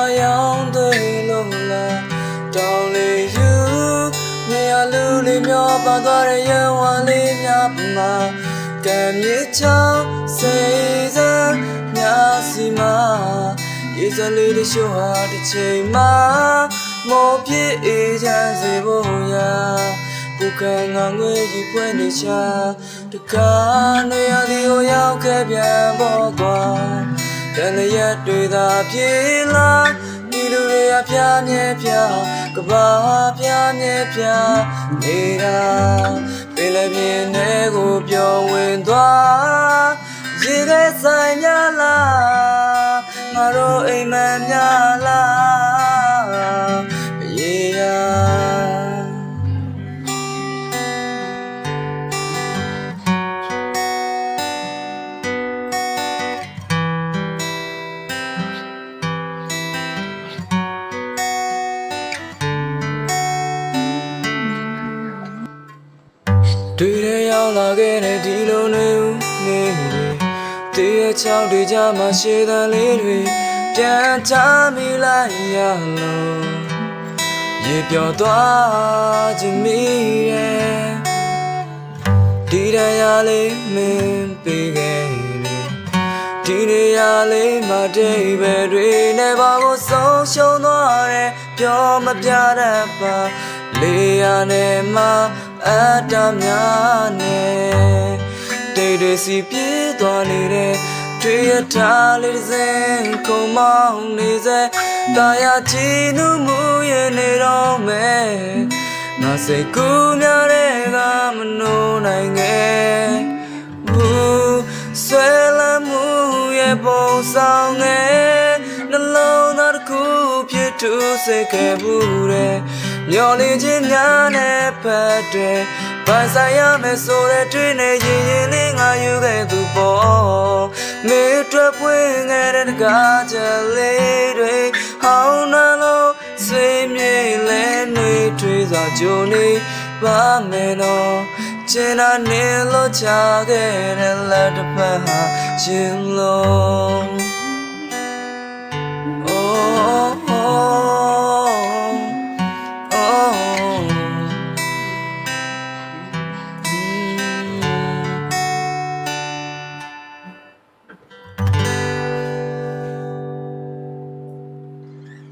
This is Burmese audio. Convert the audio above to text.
young day lola Don't leave you Me a luli myo pa dware yawan li mya ma Kam ye chao say za nya si ma Isa li de show ha de chain ma Mo pye e jan se bo ya Bukan ngwe yi pwe ni cha De ka no ya di o yao ke pian bo kwa Dan ya dwi da pye la Ni lu de ya pya mye pya Ka ba pya mye pya Ni ra Pe le pye ne ko pyo wen twa Yi ge sai nya la Nga ro ai man nya la Ye yaတွေ့ရရောက်လာခဲ့တဲ့ဒီလိုနေဦးနေတွေတည့်ရဲ့ချောင်းတွေကြမှာရှည်တန်လေးတွေပြန်ချမိလိုက်ရလို့ရေပြော်သွားခြင်းမိရဲ့ဒီတရားလေးမင်းပေးခဲ့တယ်ဒီနေရာလေးမှာဒိဗေတွေနဲ့ဘာကိုဆုံးရှုံးသွားတယ်ပြောမပြတတ်ပါလေးရနဲ့မှာအတများနဲ့တိတ်တွေစီပြေးသွားနေတဲ့တွေ့ရထားလေးစင်ခုံမောင်းနေစေတာယာချီနုမှုရဲ့နေတော့မယ်ငါစိတ်ကူးများတဲ့ကမနိုးနိုင်ခဲ့ဘူးဆွဲလမ်းမှုရဲ့ပုံဆောင်ငယ်နှလုံးသားတစ်ခုဖြစ်ထူးစေခဲ့ဘူးတဲ့မျော်လင့်ခြင်းများနဲ့ဖတ်တယ်ပိုင်ဆိုင်ရမယ်ဆိုတဲ့တွေ့နေရင်ရင်လေးငါယူခဲ့သူပေါ့မေးထွက်ပွင့်ခဲ့တဲ့ကားချက်လေးတွေဟောင်းနှလုံးဆွေးမြေ့လဲနှွေးထွေးစွာကြုံနေပါမယ်နော်ကျင်နာနေလို့ချခဲ့တဲ့လက်တစ်ဖက်ဟာရှင်လုံး